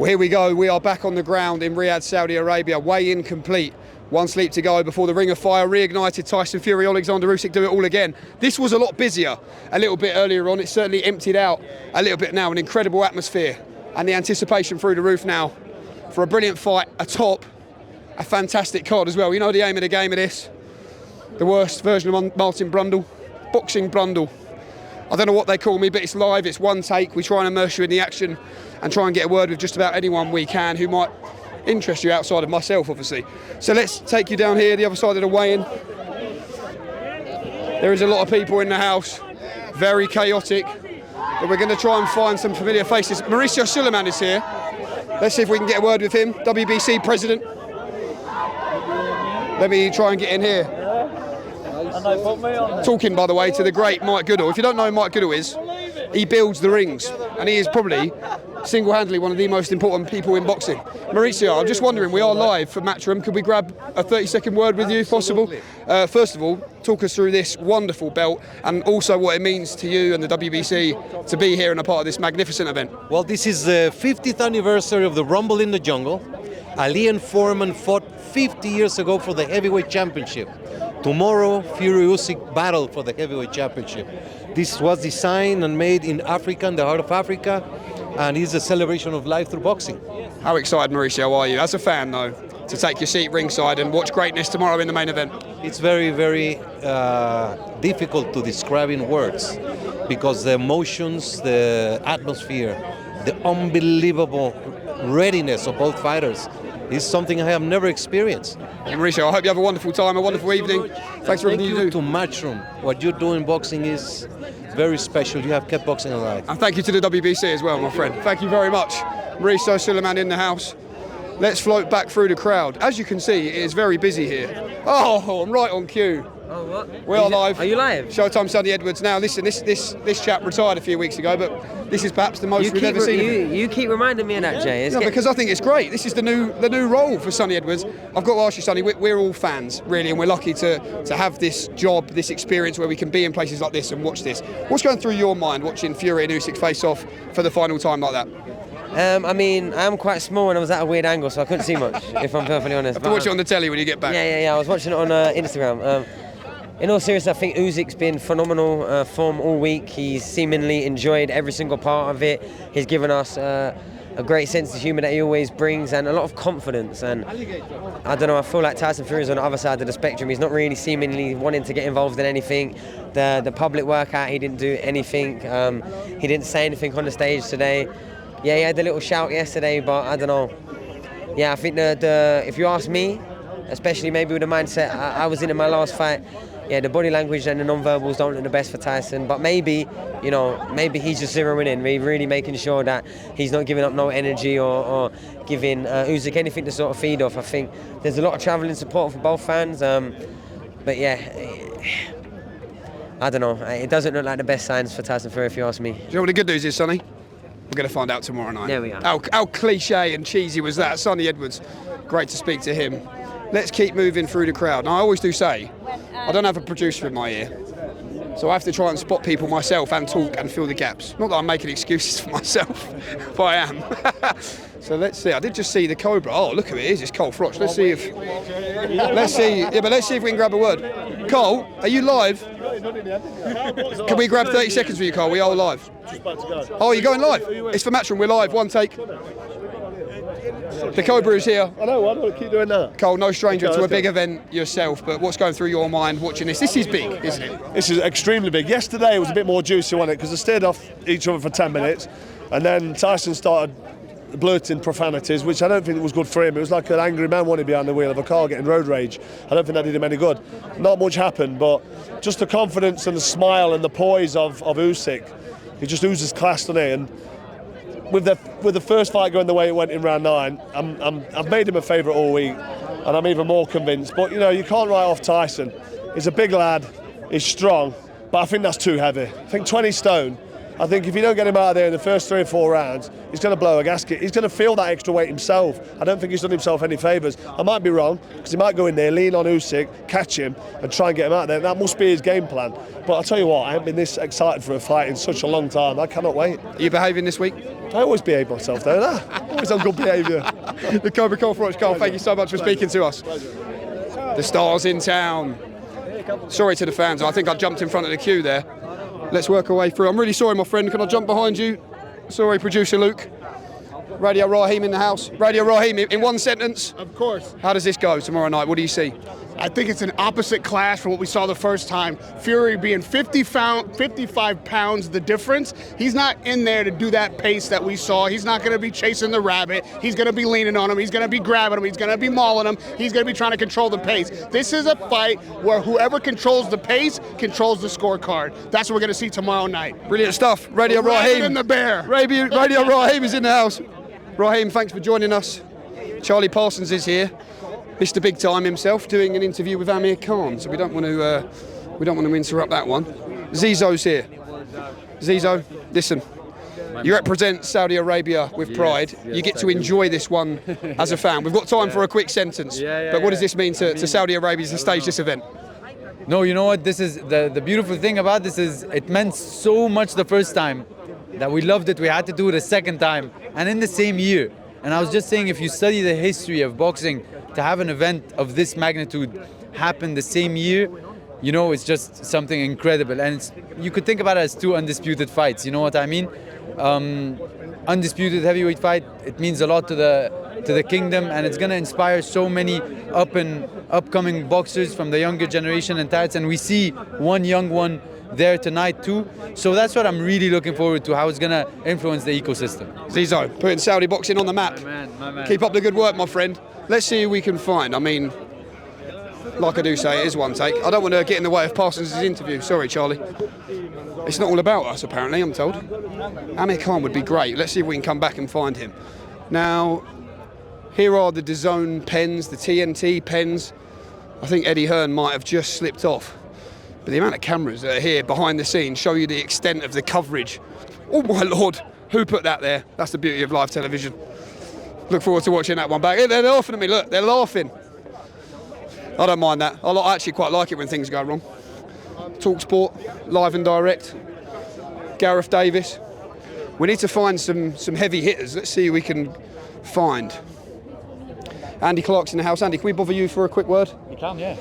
Well, here we go. We are back on the ground in Riyadh, Saudi Arabia. Weigh-in complete. One sleep to go before the Ring of Fire reignited. Tyson Fury, Oleksandr Usyk do it all again. This was a lot busier a little bit earlier on. It certainly emptied out a little bit now. An incredible atmosphere and the anticipation through the roof now for a brilliant fight atop a fantastic card as well. You know the aim of the game of this? The worst version of Martin Brundle. Boxing Brundle. I don't know what they call me, but it's live, it's one take. We try and immerse you in the action and try and get a word with just about anyone we can who might interest you outside of myself, obviously. So let's take you down here, the other side of the weigh-in. There is a lot of people in the house, very chaotic, but we're going to try and find some familiar faces. Mauricio Sulaiman is here. Let's see if we can get a word with him, WBC president. Let me try and get in here. Talking, by the way, to the great Mike Goodall. If you don't know who Mike Goodall is, he builds the rings, and he is probably single-handedly one of the most important people in boxing. Mauricio, I'm just wondering, we are live for Matchroom. Could we grab a 30-second word with you, if possible? First of all, talk us through this wonderful belt and also what it means to you and the WBC to be here and a part of this magnificent event. Well, this is the 50th anniversary of the Rumble in the Jungle. Ali and Foreman fought 50 years ago for the heavyweight championship. Tomorrow, Fury Usyk battle for the heavyweight championship. This was designed and made in Africa, in the heart of Africa, and is a celebration of life through boxing. How excited, Mauricio, are you, as a fan, though, to take your seat ringside and watch greatness tomorrow in the main event? It's very, very difficult to describe in words, because the emotions, the atmosphere, the unbelievable readiness of both fighters is something I have never experienced. Mauricio, I hope you have a wonderful time, a wonderful evening. Thanks for everything you do. To Matchroom. What you do in boxing is very special. You have kept boxing alive. And thank you to the WBC as well, my friend. Thank you very much. Mauricio Sulaiman in the house. Let's float back through the crowd. As you can see, it is very busy here. Oh, I'm right on cue. Oh, what? We are live. Are you live? Showtime Sonny Edwards. Now, listen, this chap retired a few weeks ago, but this is perhaps the most we've ever seen of him. You keep reminding me of that, Jay. Because I think it's great. This is the new role for Sonny Edwards. I've got to ask you, Sonny, we're all fans, really, and we're lucky to have this job, this experience where we can be in places like this and watch this. What's going through your mind watching Fury and Usyk face off for the final time like that? I mean, I'm quite small and I was at a weird angle, so I couldn't see much, if I'm perfectly honest. Have to watch it on the telly when you get back. Yeah. I was watching it on Instagram. In all seriousness, I think Usyk's been phenomenal form all week. He's seemingly enjoyed every single part of it. He's given us a great sense of humour that he always brings and a lot of confidence. And I don't know, I feel like Tyson Fury's on the other side of the spectrum. He's not really seemingly wanting to get involved in anything. The public workout, he didn't do anything. He didn't say anything on the stage today. Yeah, he had a little shout yesterday, but I don't know. Yeah, I think if you ask me, especially maybe with the mindset I was in my last fight, yeah, the body language and the non-verbals don't look the best for Tyson, but maybe he's just zeroing in, really making sure that he's not giving up no energy or giving Usyk anything to sort of feed off. I think there's a lot of travelling support for both fans, but yeah, I don't know. It doesn't look like the best signs for Tyson Fury, if you ask me. Do you know what the good news is, Sonny? We're going to find out tomorrow night. There we are. How cliche and cheesy was that? Sonny Edwards, great to speak to him. Let's keep moving through the crowd. Now, I always do say, I don't have a producer in my ear, so I have to try and spot people myself and talk and fill the gaps. Not that I'm making excuses for myself, but I am. So let's see. I did just see the Cobra. Oh, look who it is. It's Carl Froch. Let's see if we can grab a word. Carl, are you live? Can we grab 30 seconds for you, Carl? We are live. Oh, you're going live? It's for Matchroom. We're live. One take. The Cobra is here. I know, why do I keep doing that? Cole, no stranger to a big event yourself, but what's going through your mind watching this? This is big, isn't it? This is extremely big. Yesterday it was a bit more juicy, wasn't it? Because they stared off each other for 10 minutes, and then Tyson started blurting profanities, which I don't think was good for him. It was like an angry man wanting behind the wheel of a car getting road rage. I don't think that did him any good. Not much happened, but just the confidence and the smile and the poise of Usyk. He just oozes class, doesn't he? And with the first fight going the way it went in round 9, I've made him a favourite all week, and I'm even more convinced. But you know, you can't write off Tyson. He's a big lad, he's strong, but I think that's too heavy. I think 20 stone I think if you don't get him out of there in the first 3 or 4 rounds, he's going to blow a gasket. He's going to feel that extra weight himself. I don't think he's done himself any favours. I might be wrong, because he might go in there, lean on Usyk, catch him, and try and get him out there. That must be his game plan. But I'll tell you what, I haven't been this excited for a fight in such a long time. I cannot wait. Are you behaving this week? I always behave myself, don't I? Always on good behaviour. The Cobra Carl Froch. Carl, thank you so much for speaking to us. The stars in town. Sorry to the fans, I think I jumped in front of the queue there. Let's work our way through. I'm really sorry, my friend. Can I jump behind you? Sorry, producer Luke. Radio Raheem in the house. Radio Raheem, in one sentence. Of course. How does this go tomorrow night? What do you see? I think it's an opposite clash from what we saw the first time. Fury being 55 pounds the difference. He's not in there to do that pace that we saw. He's not going to be chasing the rabbit. He's going to be leaning on him. He's going to be grabbing him. He's going to be mauling him. He's going to be trying to control the pace. This is a fight where whoever controls the pace controls the scorecard. That's what we're going to see tomorrow night. Brilliant stuff. Radio Raheem. And the bear. Radio Raheem is in the house. Raheem, thanks for joining us. Charlie Parsons is here. Mr. Big Time himself, doing an interview with Amir Khan, so we don't want to interrupt that one. Zizo's here. Zizo, listen, you represent Saudi Arabia with pride. Yes, you get to enjoy this one as a fan. We've got time for a quick sentence, but what does this mean to Saudi Arabia to stage this event? No, you know what? This is the beautiful thing about this is it meant so much the first time that we loved it. We had to do it a second time, and in the same year. And I was just saying, if you study the history of boxing, to have an event of this magnitude happen the same year, you know, it's just something incredible. And you could think about it as 2 undisputed fights, you know what I mean? Undisputed heavyweight fight, it means a lot to the kingdom, and it's going to inspire so many upcoming boxers from the younger generation and types, and we see one young one there tonight too. So that's what I'm really looking forward to, how it's going to influence the ecosystem. Zizo, putting Saudi boxing on the map. My man. Keep up the good work, my friend. Let's see who we can find. I mean, like I do say, it is one take. I don't want to get in the way of Parsons' interview. Sorry, Charlie. It's not all about us, apparently, I'm told. Amir Khan would be great. Let's see if we can come back and find him. Now, here are the DAZN pens, the TNT pens. I think Eddie Hearn might have just slipped off. But the amount of cameras that are here behind the scenes show you the extent of the coverage. Oh my Lord, who put that there? That's the beauty of live television. Look forward to watching that one back. They're laughing at me, look, they're laughing. I don't mind that. I actually quite like it when things go wrong. Talk Sport, live and direct. Gareth Davis. We need to find some heavy hitters. Let's see who we can find. Andy Clarke's in the house. Andy, can we bother you for a quick word? You can, yeah.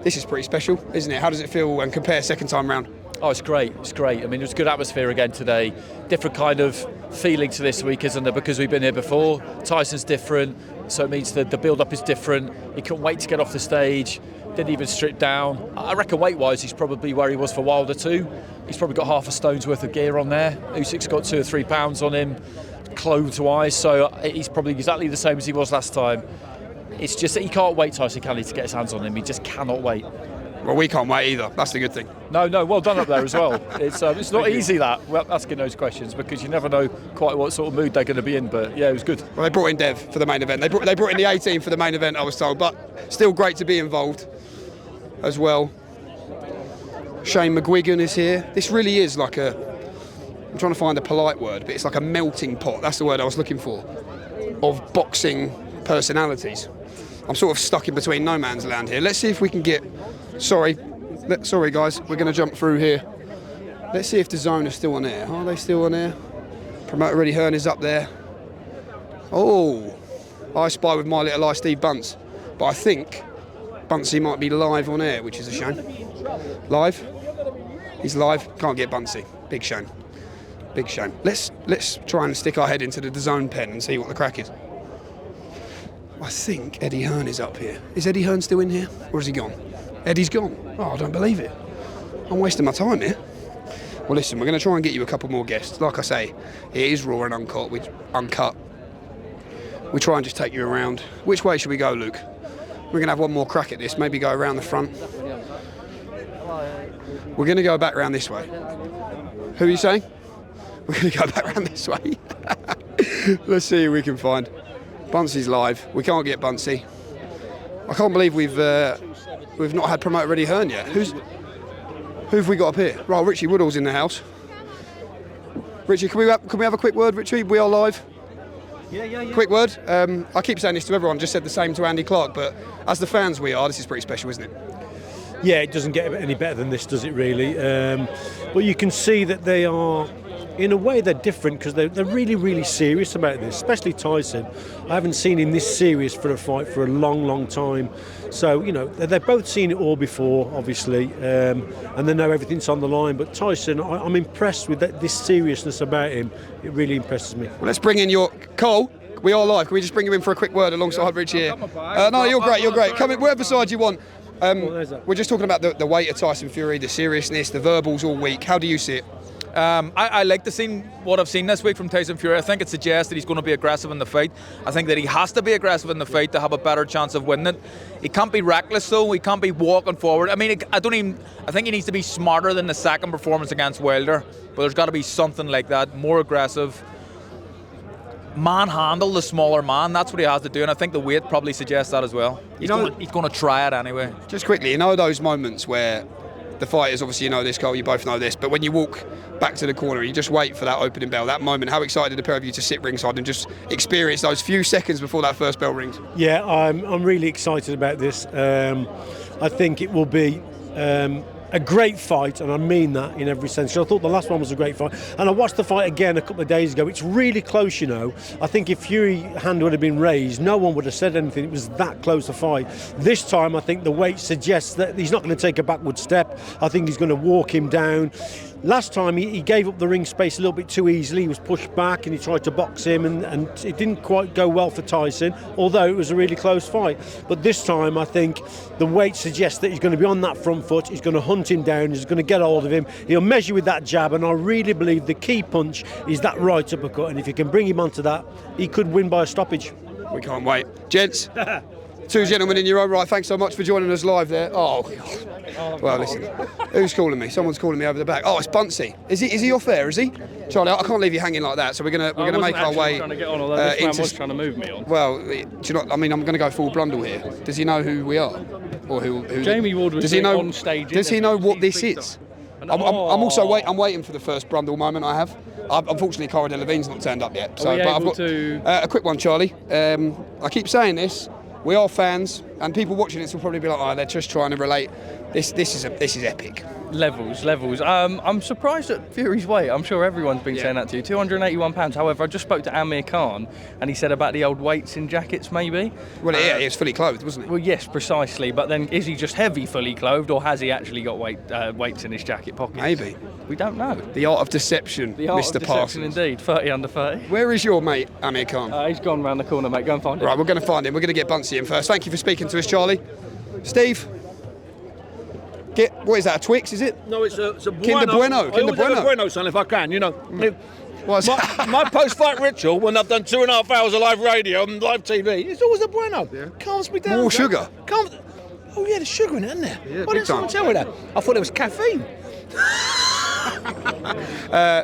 This is pretty special, isn't it? How does it feel and compare second time round? Oh, it's great. It's great. I mean, it was a good atmosphere again today. Different kind of feeling to this week, isn't there? Because we've been here before. Tyson's different, so it means that the build-up is different. He couldn't wait to get off the stage. Didn't even strip down. I reckon weight-wise, he's probably where he was for Wilder too. He's probably got half a stone's worth of gear on there. Usyk's got 2 or 3 pounds on him, clothes-wise, so he's probably exactly the same as he was last time. It's just that he can't wait, Tyson, can he, to get his hands on him? He just cannot wait. Well, we can't wait either. That's the good thing. No, well done up there as well. It's not easy asking those questions, because you never know quite what sort of mood they're going to be in. But yeah, it was good. Well, they brought in Dev for the main event. They brought in the 18 for the main event, I was told. But still great to be involved as well. Shane McGuigan is here. This really is like I'm trying to find a polite word, but it's like a melting pot. That's the word I was looking for, of boxing personalities. I'm sort of stuck in between no man's land here. Let's see if we can get... Sorry guys, we're going to jump through here. Let's see if DAZN is still on air. Are they still on air? Promoter Eddie Hearn is up there. Oh, I spy with my little eye Steve Bunce. But I think Buncey might be live on air, which is a shame. Live? He's live. Can't get Buncey. Big shame. Big shame. Let's try and stick our head into the DAZN pen and see what the crack is. I think Eddie Hearn is up here. Is Eddie Hearn still in here, or is he gone? Eddie's gone. Oh, I don't believe it. I'm wasting my time here. Well, listen, we're going to try and get you a couple more guests. Like I say, it is raw and uncut. We try and just take you around. Which way should we go, Luke? We're going to have one more crack at this. Maybe go around the front. We're going to go back round this way. Who are you saying? We're going to go back round this way. Let's see who we can find. Buncey's live. We can't get Buncey. I can't believe we've not had promoter Eddie Hearn yet. Who have we got up here? Right, Richie Woodhall's in the house. Richie, can we have a quick word, Richie? We are live. Yeah. Quick word. I keep saying this to everyone. Just said the same to Andy Clarke, but as the fans we are, this is pretty special, isn't it? Yeah, it doesn't get any better than this, does it really? But you can see that they are, in a way, they're different because they're really, really serious about this, especially Tyson. I haven't seen him this serious for a fight for a long, long time. So, you know, they've both seen it all before, obviously, and they know everything's on the line. But Tyson, I'm impressed with this seriousness about him. It really impresses me. Well, let's bring in Cole. We are live. Can we just bring you in for a quick word alongside Richie here? No, you're great. Come in, whatever side you want. We're just talking about the weight of Tyson Fury, the seriousness, the verbals all week. How do you see it? I like to see what I've seen this week from Tyson Fury. I think it suggests that he's going to be aggressive in the fight. I think that he has to be aggressive in the fight to have a better chance of winning it. He can't be reckless though. He can't be walking forward. I mean, I think he needs to be smarter than the second performance against Wilder. But there's got to be something like that, more aggressive. Manhandle the smaller man. That's what he has to do, and I think the weight probably suggests that as well. He's going to try it anyway. Just quickly, you know those moments where the fighters, obviously you know this, Carl, you both know this, but when you walk back to the corner, you just wait for that opening bell, that moment. How excited are the pair of you to sit ringside and just experience those few seconds before that first bell rings? Yeah, I'm really excited about this. I think it will be a great fight, and I mean that in every sense. I thought the last one was a great fight, and I watched the fight again a couple of days ago. It's really close, you know. I think if Fury's hand would have been raised, no one would have said anything. It was that close a fight. This time, I think the weight suggests that he's not going to take a backward step. I think he's going to walk him down. Last time he gave up the ring space a little bit too easily. He was pushed back and he tried to box him, and it didn't quite go well for Tyson, although it was a really close fight. But this time I think the weight suggests that he's going to be on that front foot, he's going to hunt him down, he's going to get hold of him, he'll measure with that jab, and I really believe the key punch is that right uppercut, and if you can bring him onto that, he could win by a stoppage. We can't wait. Gents, two gentlemen in your own right, thanks so much for joining us live there. Oh, well, listen, who's calling me? Someone's calling me over the back. Oh, it's Bunce. Is he off air, is he? Charlie, I can't leave you hanging like that, so we're gonna make our way. Trying to get on, although this man was trying to move me on. Well, do you know? I mean, I'm going to go full Blundell here. Does he know who we are, or who Jamie Ward was does he know, on stage? Does he know what this is? I'm also waiting for the first Blundell moment I have. Unfortunately, Cara Delevingne's not turned up yet. So, but I've got a quick one, Charlie. I keep saying this. We are fans, and people watching this will probably be like, "Oh, they're just trying to relate." This is epic. Levels. I'm surprised at Fury's weight. I'm sure everyone's been saying that to you. 281 pounds. However, I just spoke to Amir Khan, and he said about the old weights in jackets, maybe. Well, yeah, he was fully clothed, wasn't he? Well, yes, precisely. But then, is he just heavy, fully clothed, or has he actually got weights in his jacket pockets? Maybe. We don't know. The art of deception, the art Mr. of deception, Parsons. indeed. 30 under 30. Where is your mate, Amir Khan? He's gone round the corner, mate. Go and find him. Right, we're going to find him. We're going to get Bunce in first. Thank you for speaking to us, Charlie. Steve. What is that, a Twix, is it? No, it's a Bueno. Kinder Bueno. I always have a Bueno, son, if I can, you know. What's my post-fight ritual, when I've done 2.5 hours of live radio and live TV, it's always a Bueno. Yeah. Calms me down. More sugar? Oh, yeah, there's sugar in it, isn't there? Yeah, Why didn't someone tell me that? I thought it was caffeine.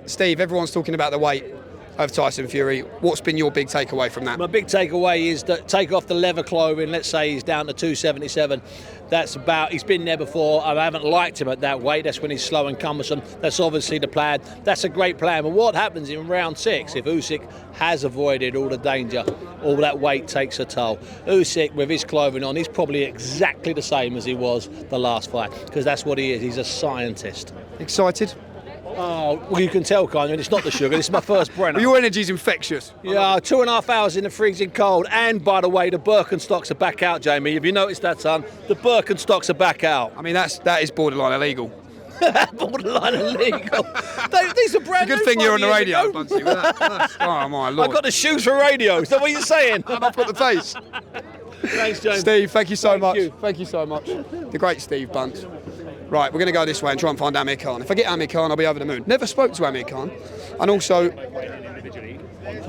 Steve, everyone's talking about the weight of Tyson Fury. What's been your big takeaway from that? My big takeaway is that take off the leather clothing. Let's say he's down to 277. He's been there before. I haven't liked him at that weight. That's when he's slow and cumbersome. That's obviously the plan. That's a great plan. But what happens in round 6 if Usyk has avoided all the danger? All that weight takes a toll. Usyk, with his clothing on, he's probably exactly the same as he was the last fight, because that's what he is. He's a scientist. Excited? Oh, well, you can tell, can't you? It's not the sugar. This is my first Brenner. Well, your energy's infectious. Yeah, 2.5 hours in the freezing cold. And, by the way, the Birkenstocks are back out, Jamie. Have you noticed that, son? The Birkenstocks are back out. I mean, that is borderline illegal. Borderline illegal. These are brand new. Good thing you're on the radio, Buncey. Oh, my Lord. I've got the shoes for radio. Is that what you're saying? And I've got the face. Thanks, James. Steve, thank you so much. Thank you so much. The great Steve Bunce. Right, we're going to go this way and try and find Amir Khan. If I get Amir Khan, I'll be over the moon. Never spoke to Amir Khan. And also,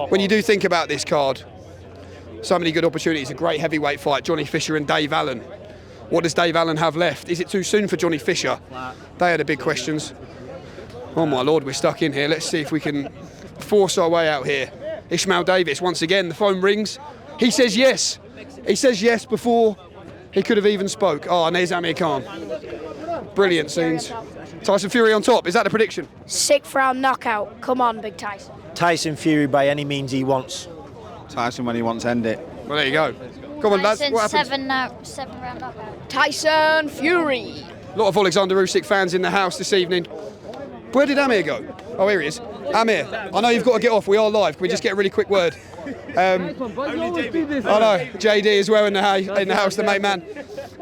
when you do think about this card, so many good opportunities. A great heavyweight fight, Johnny Fisher and Dave Allen. What does Dave Allen have left? Is it too soon for Johnny Fisher? They are the big questions. Oh my Lord, we're stuck in here. Let's see if we can force our way out here. Ishmael Davis, once again, the phone rings. He says yes. He says yes before he could have even spoke. Oh, and there's Amir Khan. Brilliant scenes. Tyson Fury on top. Is that the prediction? 6th round knockout. Come on, Big Tyson. Tyson Fury by any means he wants. Tyson when he wants to end it. Well, there you go. Come on, lads. Tyson, What happens? 7 round knockout. Tyson Fury. A lot of Oleksandr Usyk fans in the house this evening. Where did Amir go? Oh, here he is. Amir, I know you've got to get off. We are live. Can we just get a really quick word? I know JD as well in the house, the main man.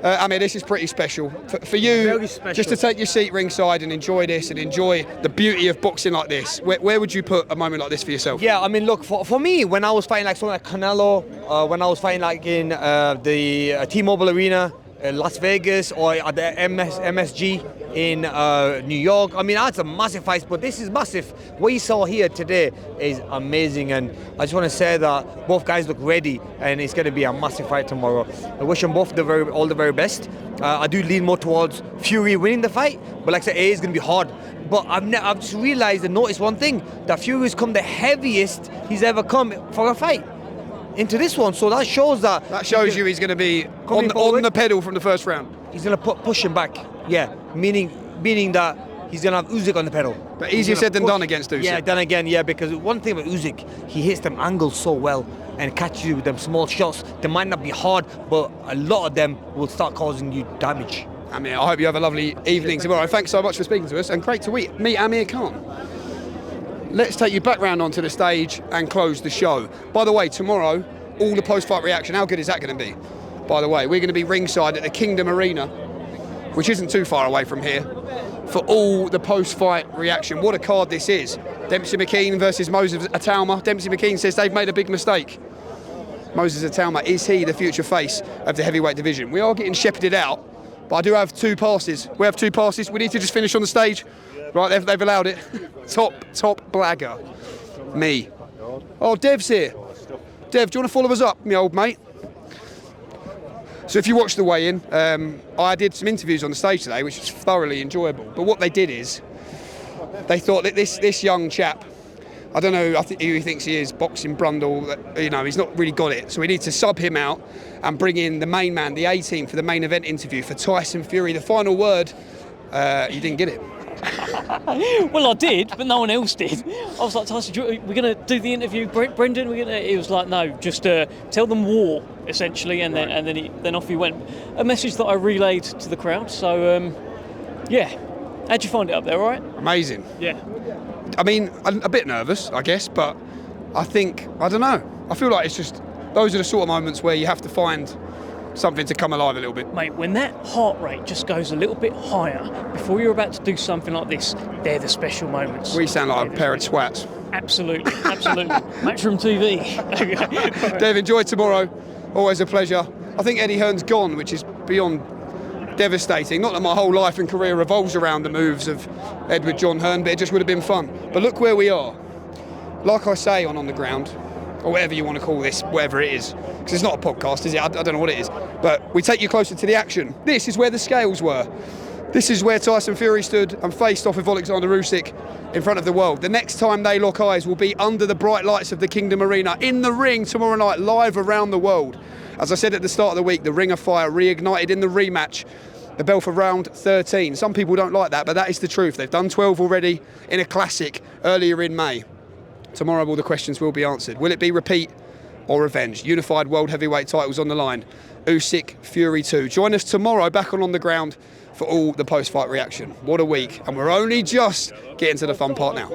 Amir, this is pretty special for you. Just to take your seat ringside and enjoy this and enjoy the beauty of boxing like this. Where would you put a moment like this for yourself? Yeah, I mean, look, for me, when I was fighting like someone like Canelo, when I was fighting like in the T-Mobile Arena, Las Vegas, or at the MSG in New York. I mean, that's a massive fight, but this is massive. What you saw here today is amazing, and I just want to say that both guys look ready, and it's going to be a massive fight tomorrow. I wish them both all the very best. I do lean more towards Fury winning the fight, but like I said, it is going to be hard. But I've just realised and noticed one thing, that Fury's come the heaviest he's ever come for a fight into this one, so that shows that... That shows you he's going to be on the pedal from the first round. He's going to push him back, yeah, meaning that he's going to have Usyk on the pedal. But easier said than done against Usyk. Yeah, done again, yeah, because one thing about Usyk, he hits them angles so well and catches you with them small shots. They might not be hard, but a lot of them will start causing you damage. Amir, I hope you have a lovely evening tomorrow. Thanks so much for speaking to us, and great to meet Amir Khan. Let's take you back round onto the stage and close the show. By the way, tomorrow, all the post-fight reaction, how good is that going to be? By the way, we're going to be ringside at the Kingdom Arena, which isn't too far away from here, for all the post-fight reaction. What a card this is. Dempsey McKean versus Moses Atalma. Dempsey McKean says they've made a big mistake. Moses Atalma, is he the future face of the heavyweight division? We are getting shepherded out, but I do have 2 passes. We have 2 passes. We need to just finish on the stage. Right, they've allowed it. top blagger. Me. Oh, Dev's here. Dev, do you want to follow us up, my old mate? So if you watched the weigh-in, I did some interviews on the stage today, which was thoroughly enjoyable. But what they did is, they thought that this young chap, I don't know who he thinks he is, boxing Brundle, he's not really got it. So we need to sub him out and bring in the main man, the A-team, for the main event interview for Tyson Fury. The final word, you didn't get it. Well, I did, but no one else did. I was like, Tyson, we're going to do the interview, Brendan. He was like, no, just tell them war, essentially, and then off he went. A message that I relayed to the crowd. So, yeah. How'd you find it up there? All right? Amazing. Yeah. I mean, a bit nervous, I guess, but I don't know. I feel like it's just those are the sort of moments where you have to find something to come alive a little bit. Mate, when that heart rate just goes a little bit higher before you're about to do something like this, they're the special moments. We sound like a pair of twats. Absolutely. Matchroom TV. Dev, enjoy tomorrow. Always a pleasure. I think Eddie Hearn's gone, which is beyond devastating. Not that my whole life and career revolves around the moves of Edward John Hearn, but it just would have been fun. But look where we are. Like I say on the ground, or whatever you want to call this, whatever it is. Because it's not a podcast, is it? I don't know what it is. But we take you closer to the action. This is where the scales were. This is where Tyson Fury stood and faced off with Oleksandr Usyk in front of the world. The next time they lock eyes will be under the bright lights of the Kingdom Arena, in the ring tomorrow night, live around the world. As I said at the start of the week, the Ring of Fire reignited in the rematch. The bell for round 13. Some people don't like that, but that is the truth. They've done 12 already in a classic earlier in May. Tomorrow all the questions will be answered. Will it be repeat or revenge? Unified world heavyweight titles on the line. Usyk, Fury 2. Join us tomorrow back on the ground for all the post-fight reaction. What a week. And we're only just getting to the fun part now.